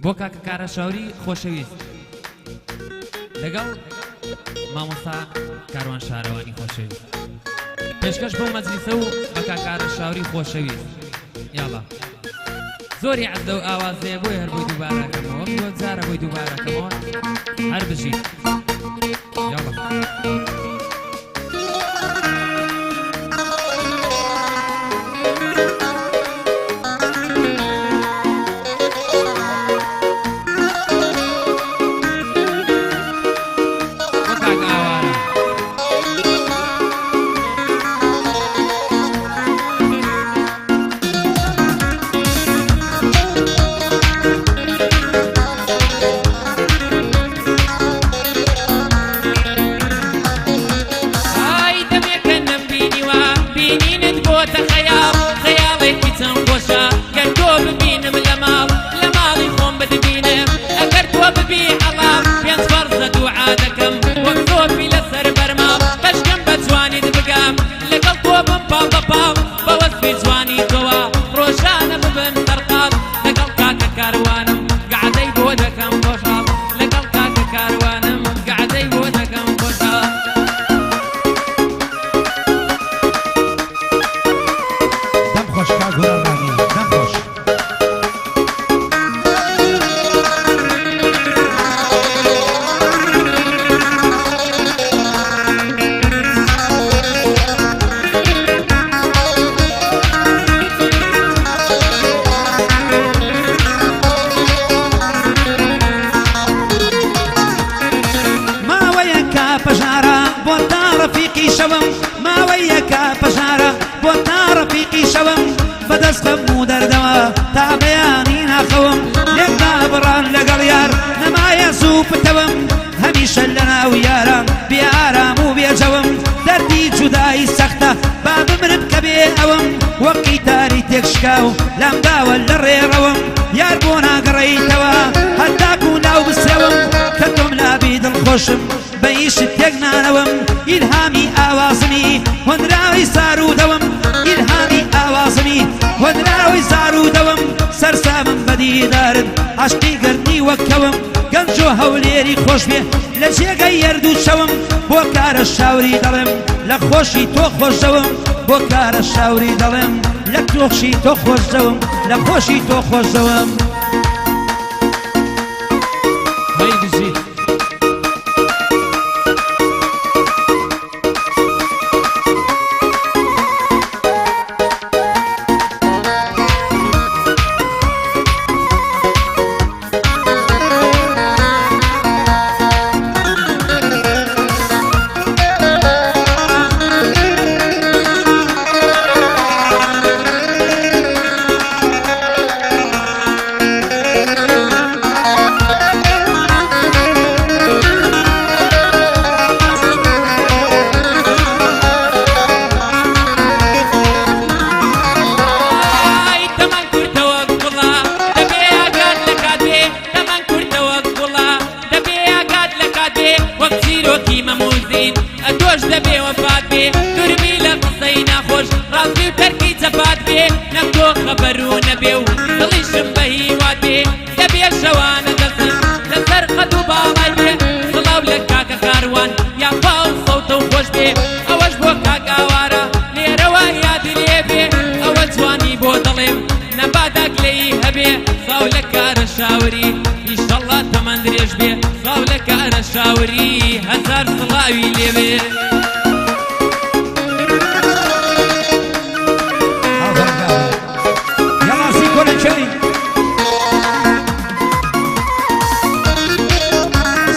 بۆ کاکە کارە شاوری خۆشەویست لەگەڵ مامۆستا کاروان شارەوانی خۆشەویست پێشکەش بۆ مەجلیسە و بە کاکارە شاوری خۆشەویست یاڵا زۆری عەز لەو ئاوازەیە بۆی هەر بۆی دووبارەکەمەوە بۆ جارە بۆی دووبارەکەمەوە هەر بژیت یاڵا لام داوە لە ڕێڕەوەم یار بۆ ناگەڕێیتەوە هەتاکو ناو بسرەوەم کە تۆم لابی دڵخۆشم بە ئیشت تێک نانەوەم ئیلهامی ئاوازمی هۆنراوی سارودەوەم ئیلهامی ئاوازمی هۆنراوی سارودەوەم سەرسامم بەدیدارت عاشقی گەرنی وەکەوم گەنج و هەولێری خۆش بێ لە جێگەی یەردوو شەوم بۆ کارە شاوری دەڵێم لە خۆشی تۆ خۆشەوم بۆ کارە شاوری دەڵێم لە تۆخشی تۆ خۆشەوم لە خۆشی تۆ خۆشەوم هەی بژیت شاوری هزار سڵاوی لێوێ یاڵاسی کۆلە چێری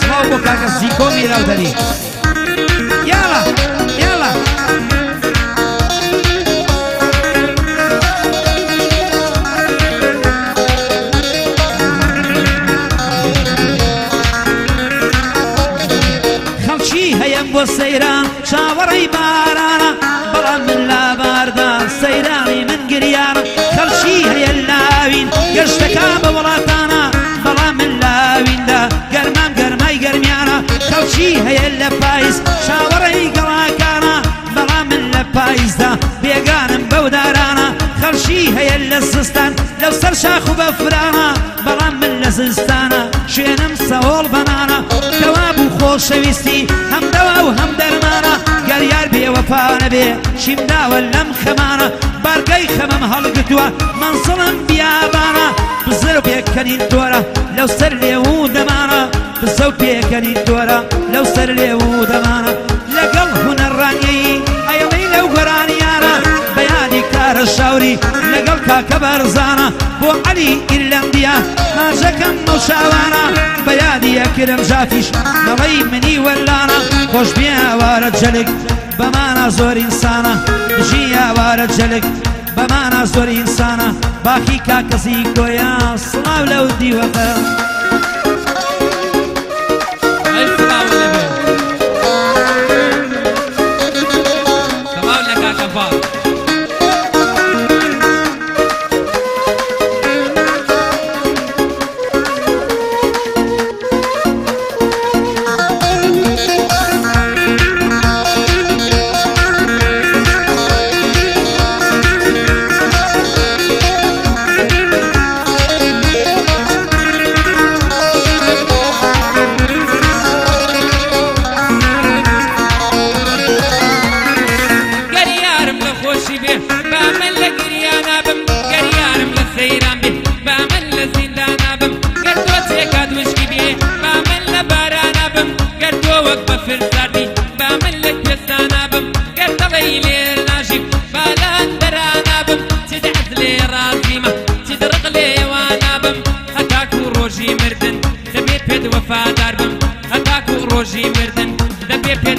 سڵاو بۆ کاکە زیکۆ میراودەری یاڵا یاڵا بۆ سەیران چاوەڕێی بارانە بەڵام من لاباردا سەیرانی من گریانە خەڵکی هەیە لاوین گەشتەکە بە وڵاتانە بەڵام من لاویندا گەرمام گەرمای گەرمیانە خەڵکی هەیە لە زستانە شوێنم سەوڵ بەنانە دەواب و خۆشەویستی هەم دەوا و هەم دەرمانە گەر یار بێوەفانە بێ شیم داوە لەم خەمانە بارگەی خەمەم هەڵگرتووە مەنزڵم بیابانە بزر و پێکەنین تۆرە لەو سەر لێو و دەمانە بزە و پێکەنین تۆرە لەو سەر لێو و دەمانە لەگەڵ هونەڕانیەی ئەیڵەی لەو گەرانیانە بەیانی کارە شاوری لەگەڵ کاکە بەرزانە بۆ عەلی ئیرلەندیە ماژەکەم و شاوانە بەیادی ئەکرم ژافیش نەڵەی منی وەلانە خۆش بێ ئاوارە جەلک بەمانە زۆر ئینسانە بژی ئاوارە جەلک بەمانە زۆر ئینسانە باخی کاکەسی گۆیە سڵاو لەو دیوەکە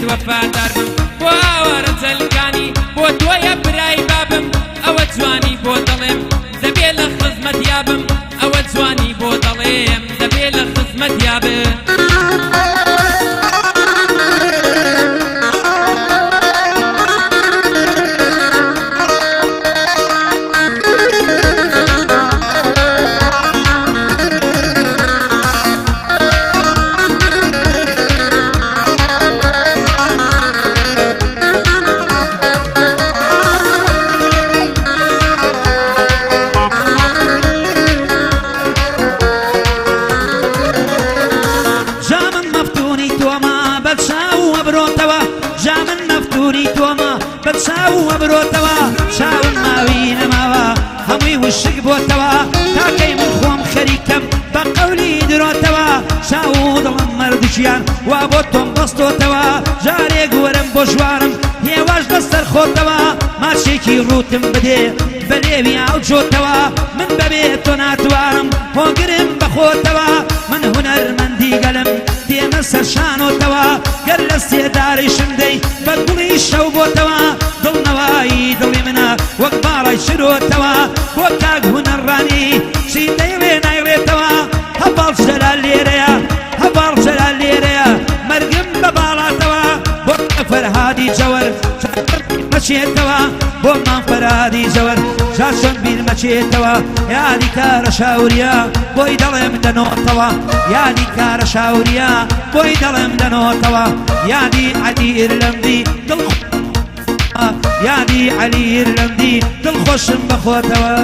وفادار بم بۆ ئاوارە جەلکانی بۆ تۆیە برای بابم ئەوە جوانی بۆ دەڵێم دەبێ لە خزمەت یابم ئەوە جوانی بۆ دەڵێم دەبێ لە خزمەت یابم چاو ئەبرۆتەوە چاوم ماوی نەماوە هەمووی وشک بۆتەوە تاکەی من خۆم خەریکەم بە قەولی درۆتەوە چاو دڵم مەردوچیان وا بۆ تۆم بەستۆتەوە جارێک وەرم بۆ ژوارم هێواش دەستەر خۆتەوە ماچێکی ڕوتم بدێ بەلێوی ئاو جۆتەوە من بەبێ تۆ ناتوانم هۆگرم بەخۆتەوە من هونەرمەندی گەلم دێمە سەرشانۆتەوە گەر لە سێدارەیشم دەی بە گوڵی شەو بۆتەوە دڵنەوایی دڵی منە وەک باڵای شرۆتەوە بۆ کاک هونەڕانی چی دەیڵێ نایڵێتەوە هەباڵ جەلال لێرەیە هەباڵ جەلال لێرەیە مەرگم بە باڵاتەوە بۆ فەرهادی جەوەر مەچێتەوە بۆ مام فەرهادی جەوەر جا چۆن بیر مەچێتەوە یادی کارە شاوریە بۆی دەڵێم دەنۆتەوە یادی کارە شاوریە بۆی دەڵێم دەنۆتەوە یادی عەلی ئیرلەندی یادی عەلی ئیرلەندی دڵخۆشم بەخۆتەوە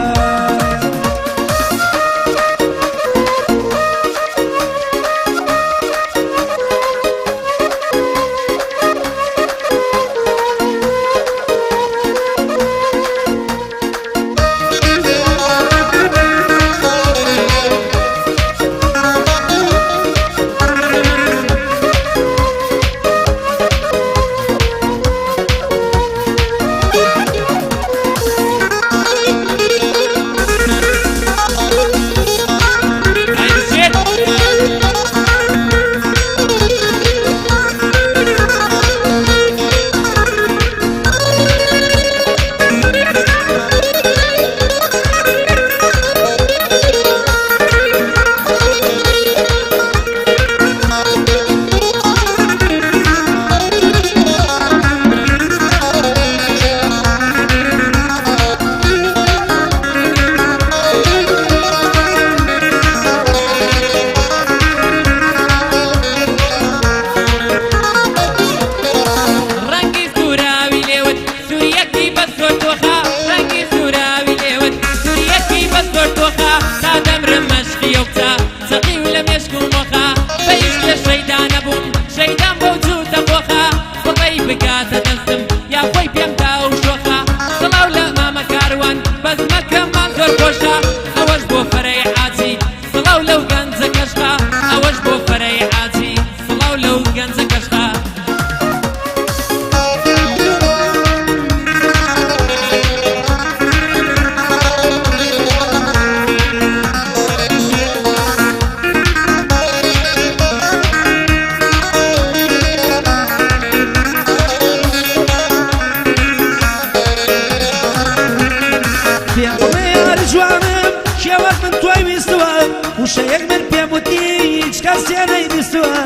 وتی هیچ کەسێ نەیبیستووە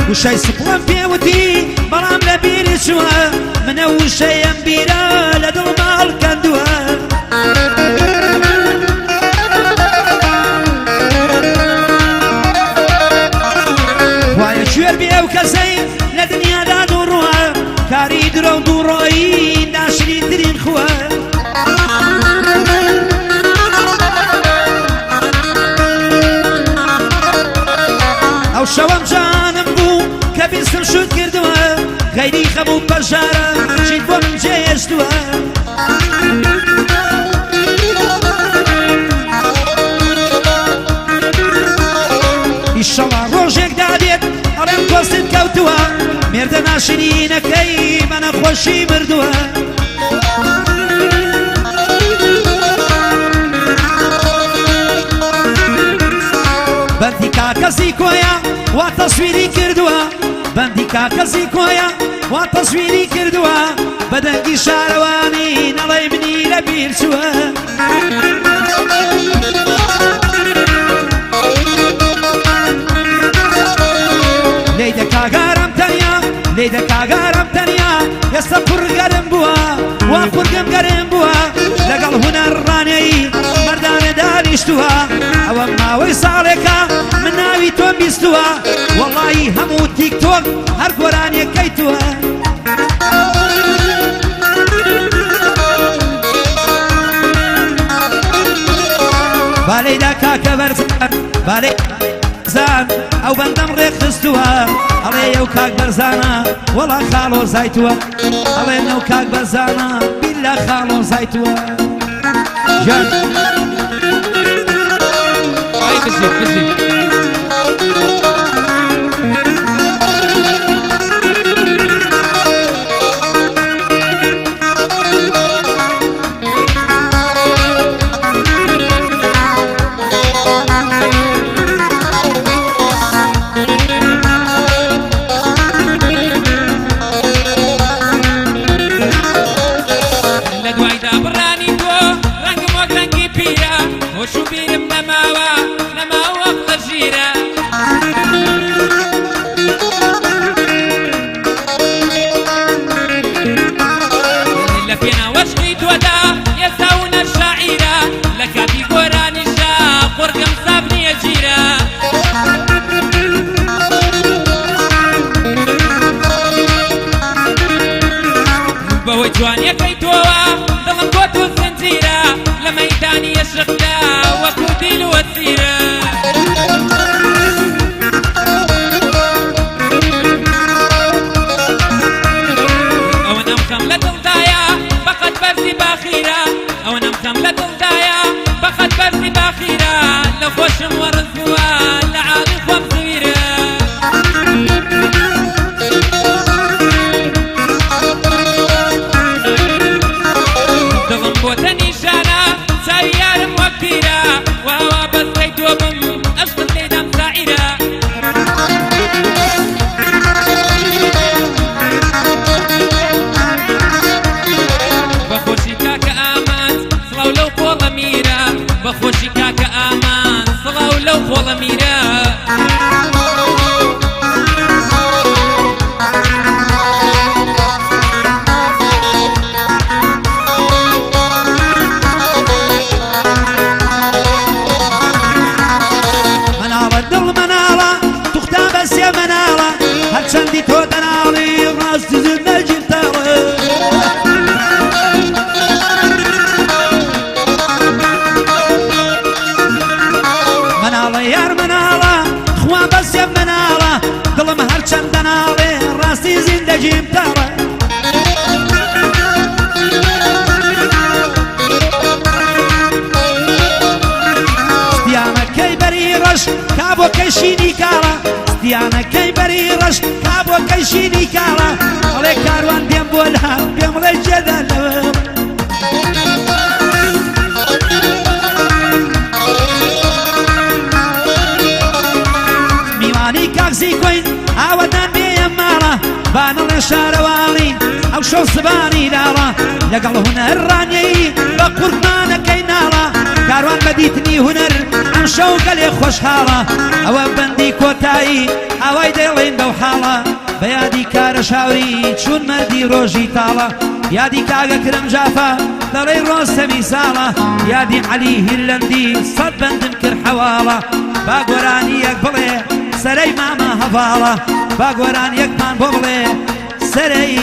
وشەی سپڵم پێوتی بەڵام لە بیری چووە منە وشەیەم بیرە لە دڵما هەڵکەندووە وایە کوێر بێ ئەو کەسەی لە دنیادا دووڕووە کاری درۆ و دووڕۆیی ناشرین ترین خووە ئەو شەوەم جانم بوو کە بیستم شوت کردووە غەیری خەبوو پەژارە چیت بۆ من جێهێشتووە ئیشەڵا ڕۆژێک دادێت ئەڵێم کۆستت کەوتووە مێردە ناشرینەکەی بە نەخۆشی مردووە بەندی کاکەسی کۆیە وا تەسویری کردووە بەندی کاکەسی کۆیە وا تەسویری کردووە بەدەنگی شارەوانی نەڵێ منی لە بیر چووە لێی دەکاگارم تەنیا لێی دەکاگارم تەنیا ئێستا قورگەرم بووە وا قورگم گەرم بووە لەگەڵ هونەرڕانەی مەردانە دانیشتووە ئەوە ماوەی ساڵێکە من ناوی تۆم بیستووە وەڵڵی هەموو تیکتۆک هەر گۆرانیەکەیتووە بالەیدا کاکە بەرزان بالەی زان ئەو بەندەم ڕێخستووە ئەڵێ ئەو کاک بەرزانە وەڵا خاڵۆ زایتووە ئەڵێ ئەو کاک بەرزانە بیللا خاڵۆ زایتووە ژان ئای بزیت بزیت جوانیەکەی تۆوە دڵم کۆت و زنجیرە لە مەیدانی عشقدا وەکو دیل وەسیرە ئەوە نەمخەم لە دڵدایە بەقەت بەرزی باخیرە ئەوە نەمخەم لە دڵدایە بەقەت بەرزی باخیرە لە خۆشم وەڕز بووە لە عاڵی خۆم زویرە بۆتە نیشانە چاوی یارم وەک پیرە واوا بەستەی تۆ بم ئەشتت لێدام ساعیرە بەخۆشی کاکە ئامان سڵاو لەو پۆڵە میرە بەخۆشی کاکە ئامان سڵاو لەو پۆڵە میرە هەرچەندی تۆ دەناڵی ڕاستی زت نەگیرتەوە مناڵە یار مناڵە خوا بەسێ مناڵە دڵم هەرچەند دەناڵێ ڕاستی زیندەگیم تاوە ستیانەکەی بەری ڕەش کابۆکەی شینی کاڵە ستیانەکەی بەری ڕەش کابۆکەی شینی کاڵە ئەڵێ کاروان دێم بۆ لام پێم ڕێ جێدا لەوە میوانی کاکسی کۆین ئاوەدان بێیە ماڵە بانەڵێ شارەواڵی ئەو شەو سبانی داڵە لەگەڵ هونەرڕانیەی بە قوربانەکەی ناڵە کاروان بەدیتنی هونەر ئەم شەو گەلێ خۆشحاڵە ئەوە بەندی کۆتایی ئاوای دەڵێن بەو حاڵە بە یادی کارە شاوری چون مەردی ڕۆژی تاڵە یادی کاگە کرم جافە دەڵێ ڕۆستەمی ساڵە یادی عەلی هیرلەندی سەد بەندم کرد حەواڵە با گۆرانی یەک بڵێ سەرەی مامە هەڤاڵە با گۆران یەکمان بۆ بڵێ سەرەی